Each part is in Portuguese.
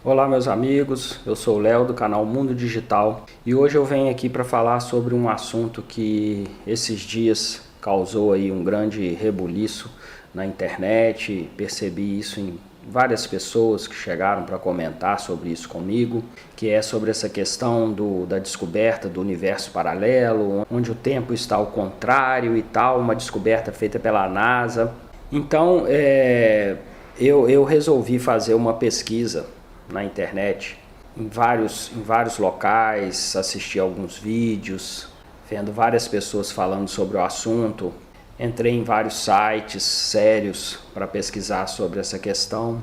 Olá meus amigos, eu sou o Léo do canal Mundo Digital e hoje eu venho aqui para falar sobre um assunto que esses dias causou aí um grande rebuliço na internet. Percebi isso em várias pessoas que chegaram para comentar sobre isso comigo, que é sobre essa questão da descoberta do universo paralelo, onde o tempo está ao contrário e tal, uma descoberta feita pela NASA. Então eu resolvi fazer uma pesquisa na internet, em vários locais, assisti alguns vídeos, vendo várias pessoas falando sobre o assunto. Entrei em vários sites sérios para pesquisar sobre essa questão.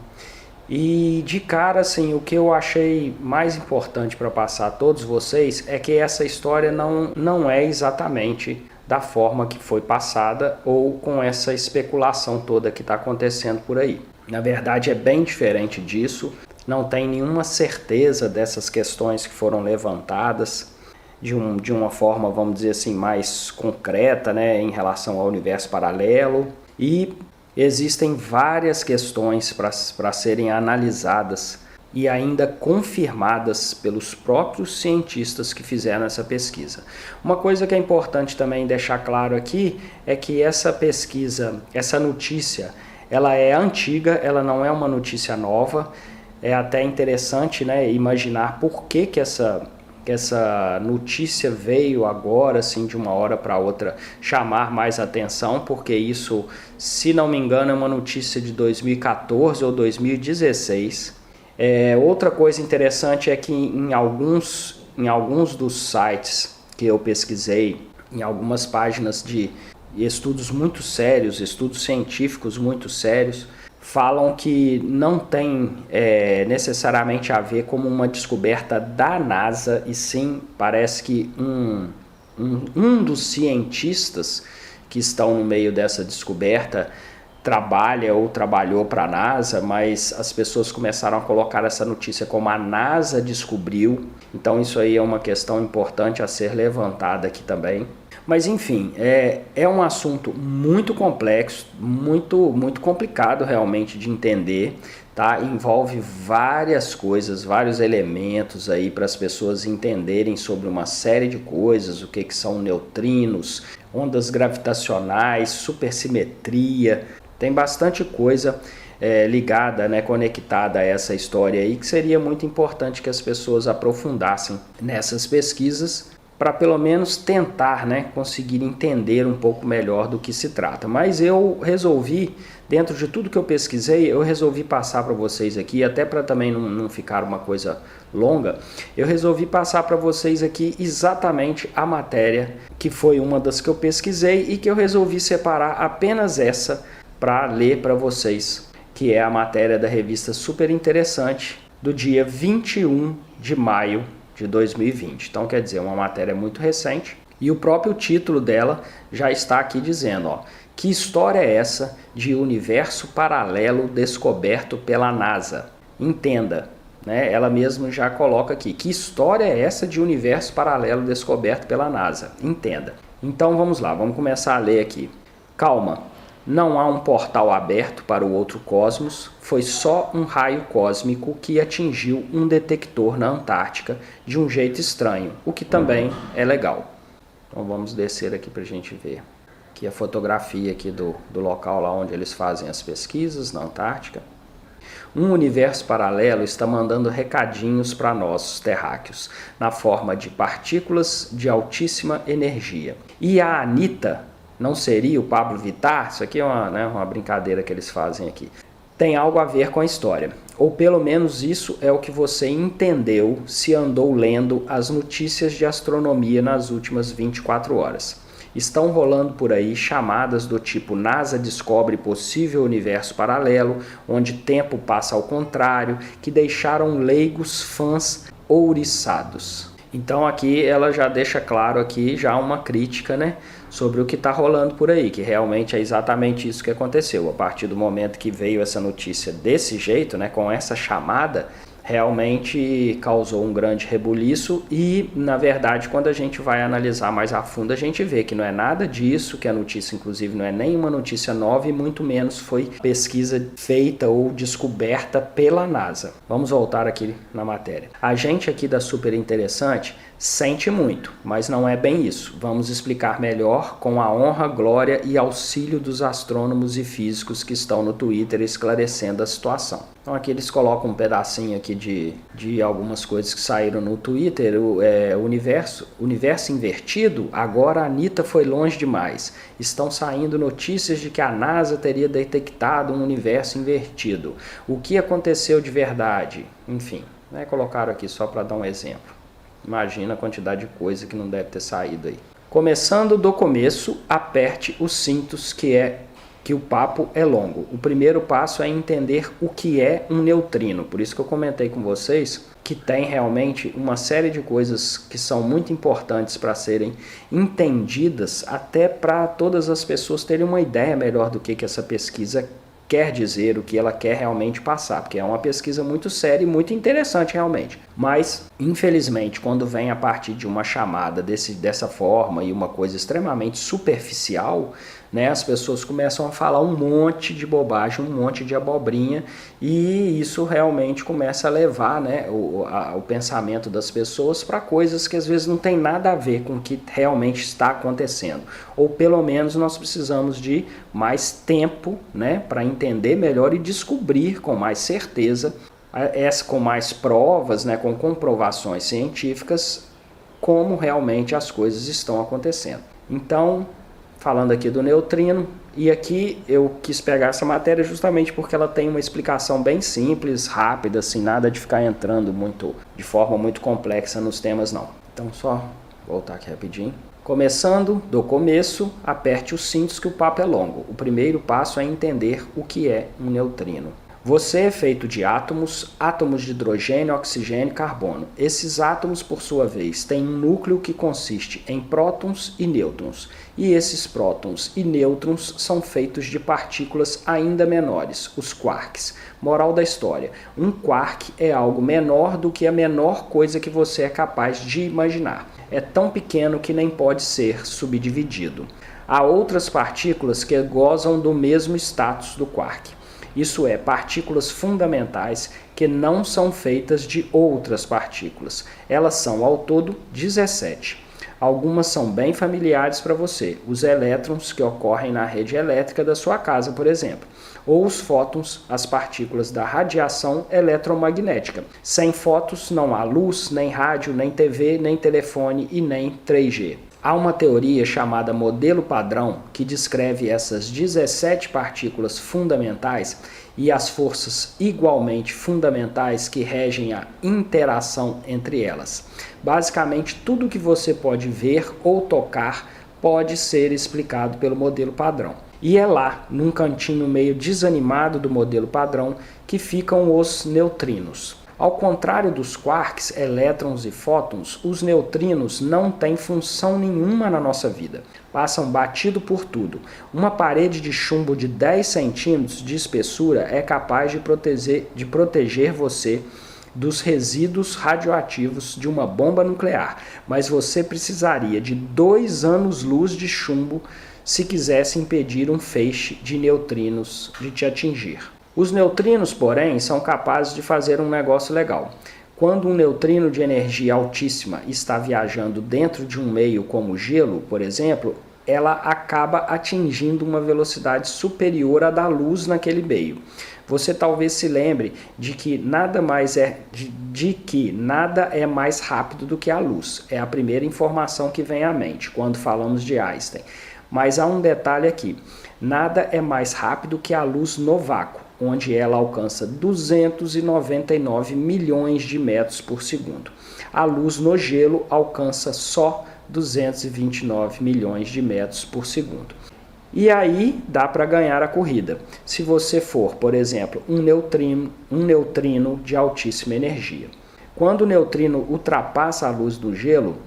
E de cara, assim, o que eu achei mais importante para passar a todos vocês é que essa história não é exatamente da forma que foi passada ou com essa especulação toda que está acontecendo por aí. Na verdade, é bem diferente disso. Não tem nenhuma certeza dessas questões que foram levantadas de uma forma, vamos dizer assim, mais concreta, né, em relação ao universo paralelo. E existem várias questões para serem analisadas e ainda confirmadas pelos próprios cientistas que fizeram essa pesquisa. Uma coisa que é importante também deixar claro aqui é que essa pesquisa, essa notícia, ela é antiga, ela não é uma notícia nova. É até interessante, né, imaginar por que essa notícia veio agora, assim, de uma hora para outra, chamar mais atenção, porque isso, se não me engano, é uma notícia de 2014 ou 2016. Outra coisa interessante é que em alguns dos sites que eu pesquisei, em algumas páginas de estudos muito sérios, estudos científicos muito sérios, falam que não tem necessariamente a ver com uma descoberta da NASA, e sim, parece que um dos cientistas que estão no meio dessa descoberta trabalha ou trabalhou para a NASA, mas as pessoas começaram a colocar essa notícia como a NASA descobriu. Então isso aí é uma questão importante a ser levantada aqui também. Mas enfim, é um assunto muito complexo, muito complicado realmente de entender, tá? Envolve várias coisas, vários elementos aí para as pessoas entenderem sobre uma série de coisas, o que são neutrinos, ondas gravitacionais, supersimetria. Tem bastante coisa ligada, né, conectada a essa história aí, que seria muito importante que as pessoas aprofundassem nessas pesquisas, para pelo menos tentar, né, conseguir entender um pouco melhor do que se trata. Mas eu resolvi, dentro de tudo que eu pesquisei, eu resolvi passar para vocês aqui, até para também não ficar uma coisa longa, eu resolvi passar para vocês aqui exatamente a matéria que foi uma das que eu pesquisei e que eu resolvi separar apenas essa para ler para vocês, que é a matéria da revista Super Interessante, do dia 21 de maio de 2020. Então, quer dizer, uma matéria muito recente, e o próprio título dela já está aqui dizendo, ó, que história é essa de universo paralelo descoberto pela NASA? Entenda, né? Ela mesma já coloca aqui, que história é essa de universo paralelo descoberto pela NASA? Entenda. Então vamos lá, vamos começar a ler aqui. Calma. Não há um portal aberto para o outro cosmos, foi só um raio cósmico que atingiu um detector na Antártica de um jeito estranho, o que também é legal. Então vamos descer aqui para a gente ver. Aqui a fotografia aqui do local lá onde eles fazem as pesquisas, na Antártica. Um universo paralelo está mandando recadinhos para nós, terráqueos, na forma de partículas de altíssima energia. E a Anitta não seria o Pablo Vittar? Isso aqui é uma brincadeira que eles fazem aqui. Tem algo a ver com a história. Ou pelo menos isso é o que você entendeu se andou lendo as notícias de astronomia nas últimas 24 horas. Estão rolando por aí chamadas do tipo NASA descobre possível universo paralelo, onde tempo passa ao contrário, que deixaram leigos fãs ouriçados. Então aqui ela já deixa claro aqui já uma crítica, né, sobre o que está rolando por aí, que realmente é exatamente isso que aconteceu. A partir do momento que veio essa notícia desse jeito, né, com essa chamada, realmente causou um grande rebuliço e, na verdade, quando a gente vai analisar mais a fundo, a gente vê que não é nada disso, que a notícia, inclusive, não é nenhuma notícia nova e muito menos foi pesquisa feita ou descoberta pela NASA. Vamos voltar aqui na matéria. A gente aqui da Super Interessante sente muito, mas não é bem isso. Vamos explicar melhor com a honra, glória e auxílio dos astrônomos e físicos que estão no Twitter esclarecendo a situação. Então aqui eles colocam um pedacinho aqui de algumas coisas que saíram no Twitter. Universo invertido, agora a Anitta foi longe demais. Estão saindo notícias de que a NASA teria detectado um universo invertido. O que aconteceu de verdade? Enfim, colocaram aqui só para dar um exemplo. Imagina a quantidade de coisa que não deve ter saído aí. Começando do começo, aperte os cintos que o papo é longo. O primeiro passo é entender o que é um neutrino. Por isso que eu comentei com vocês que tem realmente uma série de coisas que são muito importantes para serem entendidas, até para todas as pessoas terem uma ideia melhor do que essa pesquisa quer dizer, o que ela quer realmente passar, porque é uma pesquisa muito séria e muito interessante realmente. Mas, infelizmente, quando vem a partir de uma chamada dessa forma e uma coisa extremamente superficial, as pessoas começam a falar um monte de bobagem, um monte de abobrinha, e isso realmente começa a levar o pensamento das pessoas para coisas que às vezes não tem nada a ver com o que realmente está acontecendo. Ou pelo menos nós precisamos de mais tempo para entender melhor e descobrir com mais certeza, com mais provas, com comprovações científicas, como realmente as coisas estão acontecendo. Então, falando aqui do neutrino, e aqui eu quis pegar essa matéria justamente porque ela tem uma explicação bem simples, rápida, assim, nada de ficar entrando de forma muito complexa nos temas não. Então só voltar aqui rapidinho. Começando do começo, aperte os cintos que o papo é longo. O primeiro passo é entender o que é um neutrino. Você é feito de átomos de hidrogênio, oxigênio e carbono. Esses átomos, por sua vez, têm um núcleo que consiste em prótons e nêutrons. E esses prótons e nêutrons são feitos de partículas ainda menores, os quarks. Moral da história: um quark é algo menor do que a menor coisa que você é capaz de imaginar. É tão pequeno que nem pode ser subdividido. Há outras partículas que gozam do mesmo status do quark. Isso é, partículas fundamentais que não são feitas de outras partículas. Elas são, ao todo, 17. Algumas são bem familiares para você. Os elétrons que ocorrem na rede elétrica da sua casa, por exemplo. Ou os fótons, as partículas da radiação eletromagnética. Sem fótons não há luz, nem rádio, nem TV, nem telefone e nem 3G. Há uma teoria chamada modelo padrão que descreve essas 17 partículas fundamentais e as forças igualmente fundamentais que regem a interação entre elas. Basicamente, tudo que você pode ver ou tocar pode ser explicado pelo modelo padrão. E é lá, num cantinho meio desanimado do modelo padrão, que ficam os neutrinos. Ao contrário dos quarks, elétrons e fótons, os neutrinos não têm função nenhuma na nossa vida. Passam batido por tudo. Uma parede de chumbo de 10 centímetros de espessura é capaz de proteger você dos resíduos radioativos de uma bomba nuclear, mas você precisaria de 2 anos-luz de chumbo se quisesse impedir um feixe de neutrinos de te atingir. Os neutrinos, porém, são capazes de fazer um negócio legal. Quando um neutrino de energia altíssima está viajando dentro de um meio como gelo, por exemplo, ela acaba atingindo uma velocidade superior à da luz naquele meio. Você talvez se lembre de que nada é mais rápido do que a luz. É a primeira informação que vem à mente quando falamos de Einstein. Mas há um detalhe aqui. Nada é mais rápido que a luz no vácuo, onde ela alcança 299 milhões de metros por segundo. A luz no gelo alcança só 229 milhões de metros por segundo. E aí dá para ganhar a corrida, se você for, por exemplo, um neutrino de altíssima energia. Quando o neutrino ultrapassa a luz do gelo,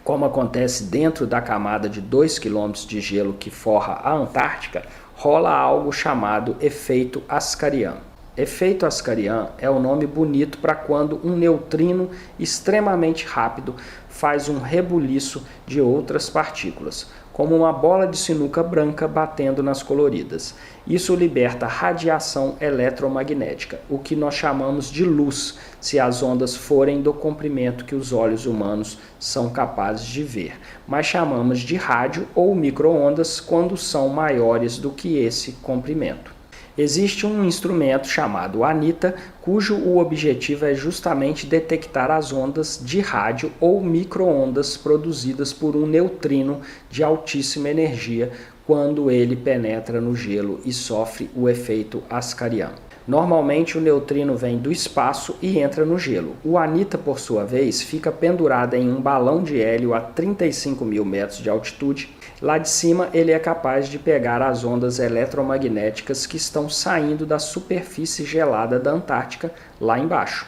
como acontece dentro da camada de 2 km de gelo que forra a Antártica, rola algo chamado efeito Ascarian. Efeito Ascarian é o nome bonito para quando um neutrino extremamente rápido faz um rebuliço de outras partículas, como uma bola de sinuca branca batendo nas coloridas. Isso liberta radiação eletromagnética, o que nós chamamos de luz, se as ondas forem do comprimento que os olhos humanos são capazes de ver, mas chamamos de rádio ou micro-ondas quando são maiores do que esse comprimento. Existe um instrumento chamado ANITA, cujo objetivo é justamente detectar as ondas de rádio ou micro-ondas produzidas por um neutrino de altíssima energia quando ele penetra no gelo e sofre o efeito Ascarian. Normalmente o neutrino vem do espaço e entra no gelo. O ANITA, por sua vez, fica pendurada em um balão de hélio a 35 mil metros de altitude. Lá de cima ele é capaz de pegar as ondas eletromagnéticas que estão saindo da superfície gelada da Antártica lá embaixo.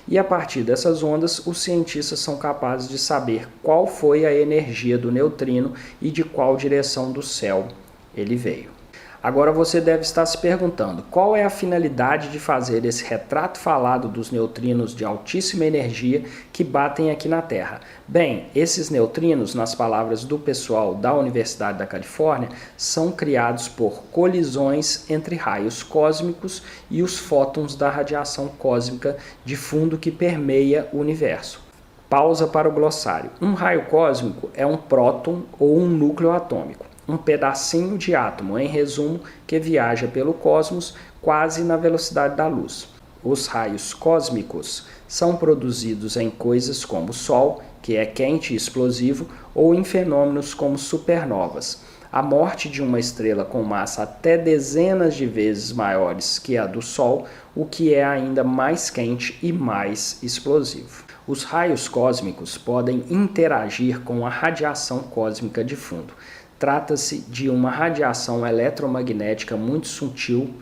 E a partir dessas ondas, os cientistas são capazes de saber qual foi a energia do neutrino e de qual direção do céu ele veio. Agora você deve estar se perguntando, qual é a finalidade de fazer esse retrato falado dos neutrinos de altíssima energia que batem aqui na Terra? Bem, esses neutrinos, nas palavras do pessoal da Universidade da Califórnia, são criados por colisões entre raios cósmicos e os fótons da radiação cósmica de fundo que permeia o universo. Pausa para o glossário. Um raio cósmico é um próton ou um núcleo atômico. Um pedacinho de átomo, em resumo, que viaja pelo cosmos quase na velocidade da luz. Os raios cósmicos são produzidos em coisas como o Sol, que é quente e explosivo, ou em fenômenos como supernovas. A morte de uma estrela com massa até dezenas de vezes maiores que a do Sol, o que é ainda mais quente e mais explosivo. Os raios cósmicos podem interagir com a radiação cósmica de fundo. Trata-se de uma radiação eletromagnética muito sutil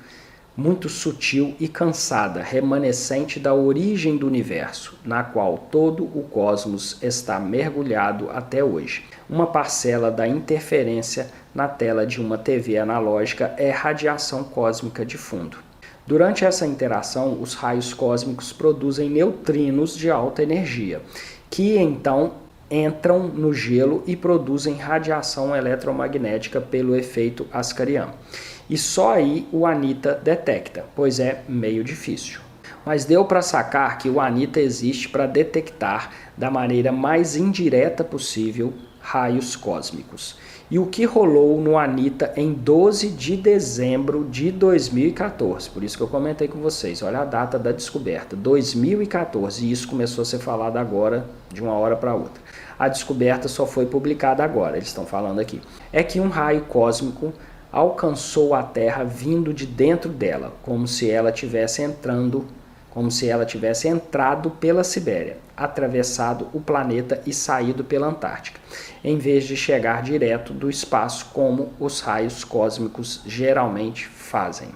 e cansada, remanescente da origem do universo, na qual todo o cosmos está mergulhado até hoje. Uma parcela da interferência na tela de uma TV analógica é radiação cósmica de fundo. Durante essa interação, os raios cósmicos produzem neutrinos de alta energia, que então entram no gelo e produzem radiação eletromagnética pelo efeito Ascarian. E só aí o ANITA detecta, pois é meio difícil. Mas deu para sacar que o ANITA existe para detectar da maneira mais indireta possível raios cósmicos. E o que rolou no ANITA em 12 de dezembro de 2014, por isso que eu comentei com vocês, olha a data da descoberta, 2014, e isso começou a ser falado agora, de uma hora para outra. A descoberta só foi publicada agora, eles estão falando aqui. É que um raio cósmico alcançou a Terra vindo de dentro dela, como se ela tivesse entrado pela Sibéria, atravessado o planeta e saído pela Antártica, em vez de chegar direto do espaço como os raios cósmicos geralmente fazem.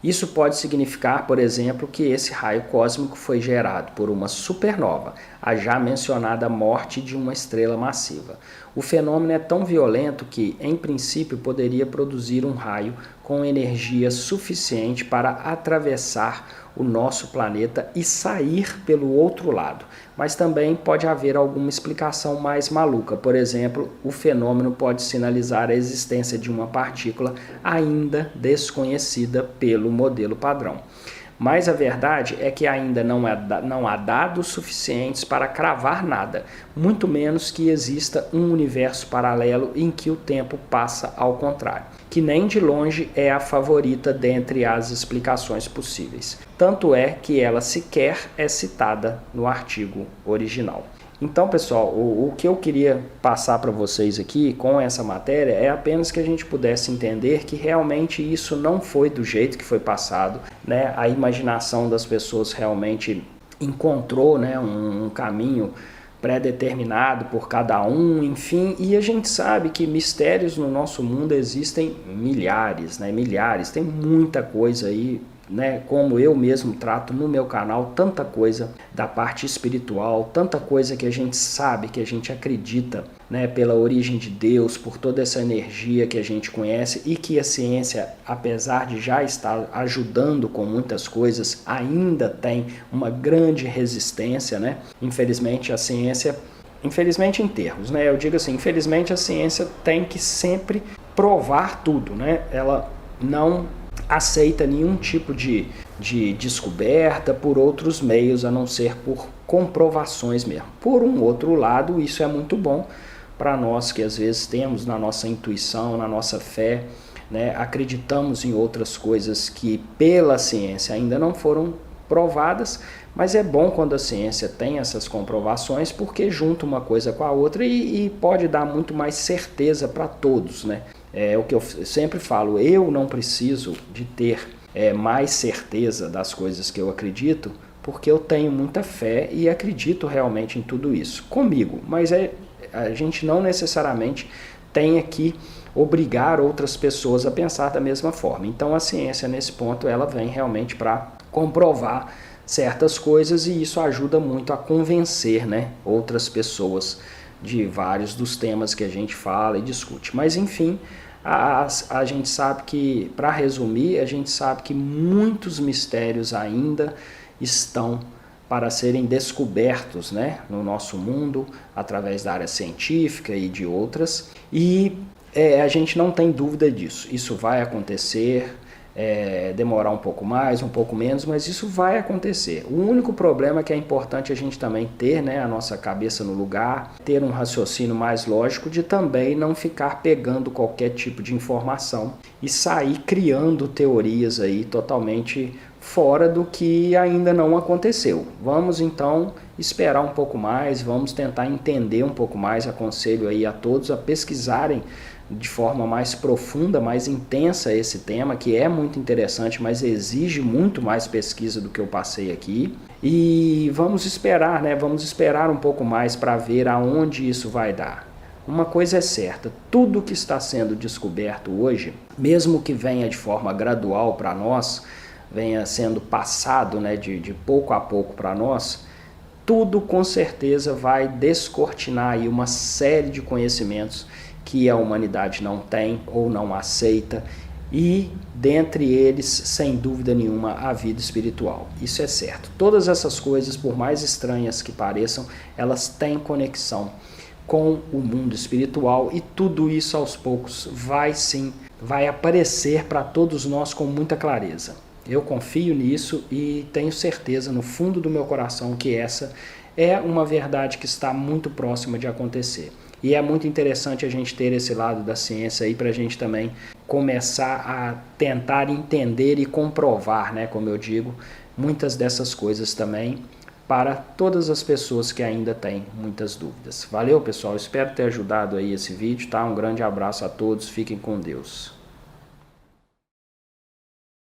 Isso pode significar, por exemplo, que esse raio cósmico foi gerado por uma supernova, a já mencionada morte de uma estrela massiva. O fenômeno é tão violento que, em princípio, poderia produzir um raio com energia suficiente para atravessar o nosso planeta e sair pelo outro lado. Mas também pode haver alguma explicação mais maluca. Por exemplo, o fenômeno pode sinalizar a existência de uma partícula ainda desconhecida pelo modelo padrão. Mas a verdade é que ainda não há dados suficientes para cravar nada, muito menos que exista um universo paralelo em que o tempo passa ao contrário, que nem de longe é a favorita dentre as explicações possíveis. Tanto é que ela sequer é citada no artigo original. Então, pessoal, o que eu queria passar para vocês aqui com essa matéria é apenas que a gente pudesse entender que realmente isso não foi do jeito que foi passado, né? A imaginação das pessoas realmente encontrou, né, um caminho pré-determinado por cada um, enfim, e a gente sabe que mistérios no nosso mundo existem milhares, né? Milhares, tem muita coisa aí né, como eu mesmo trato no meu canal, tanta coisa da parte espiritual, tanta coisa que a gente sabe, que a gente acredita, né, pela origem de Deus, por toda essa energia que a gente conhece e que a ciência, apesar de já estar ajudando com muitas coisas, ainda tem uma grande resistência, né? Infelizmente a ciência, infelizmente em termos, né? Eu digo assim, infelizmente a ciência tem que sempre provar tudo, né? Ela não aceita nenhum tipo de descoberta por outros meios, a não ser por comprovações mesmo. Por um outro lado, isso é muito bom para nós que às vezes temos na nossa intuição, na nossa fé, né, acreditamos em outras coisas que pela ciência ainda não foram provadas, mas é bom quando a ciência tem essas comprovações, porque junta uma coisa com a outra e pode dar muito mais certeza para todos, né? É o que eu sempre falo, eu não preciso de ter mais certeza das coisas que eu acredito, porque eu tenho muita fé e acredito realmente em tudo isso, comigo, mas a gente não necessariamente tem que obrigar outras pessoas a pensar da mesma forma. Então a ciência nesse ponto ela vem realmente para comprovar certas coisas e isso ajuda muito a convencer, né, outras pessoas de vários dos temas que a gente fala e discute. Mas enfim, a gente sabe que, para resumir, a gente sabe que muitos mistérios ainda estão para serem descobertos, né, no nosso mundo, através da área científica e de outras, e a gente não tem dúvida disso. Isso vai acontecer, demorar um pouco mais, um pouco menos, mas isso vai acontecer. O único problema é que é importante a gente também ter, né, a nossa cabeça no lugar, ter um raciocínio mais lógico de também não ficar pegando qualquer tipo de informação e sair criando teorias aí totalmente fora do que ainda não aconteceu. Vamos então esperar um pouco mais, vamos tentar entender um pouco mais, aconselho aí a todos a pesquisarem de forma mais profunda, mais intensa esse tema, que é muito interessante, mas exige muito mais pesquisa do que eu passei aqui. E vamos esperar, né? Vamos esperar um pouco mais para ver aonde isso vai dar. Uma coisa é certa, tudo que está sendo descoberto hoje, mesmo que venha de forma gradual para nós, venha sendo passado, né, de pouco a pouco para nós, tudo com certeza vai descortinar aí uma série de conhecimentos que a humanidade não tem ou não aceita, e dentre eles, sem dúvida nenhuma, a vida espiritual. Isso é certo. Todas essas coisas, por mais estranhas que pareçam, elas têm conexão com o mundo espiritual, e tudo isso aos poucos vai aparecer para todos nós com muita clareza. Eu confio nisso e tenho certeza no fundo do meu coração que essa é uma verdade que está muito próxima de acontecer. E é muito interessante a gente ter esse lado da ciência aí para a gente também começar a tentar entender e comprovar, né, como eu digo, muitas dessas coisas também para todas as pessoas que ainda têm muitas dúvidas. Valeu, pessoal, espero ter ajudado aí esse vídeo, tá? Um grande abraço a todos, fiquem com Deus.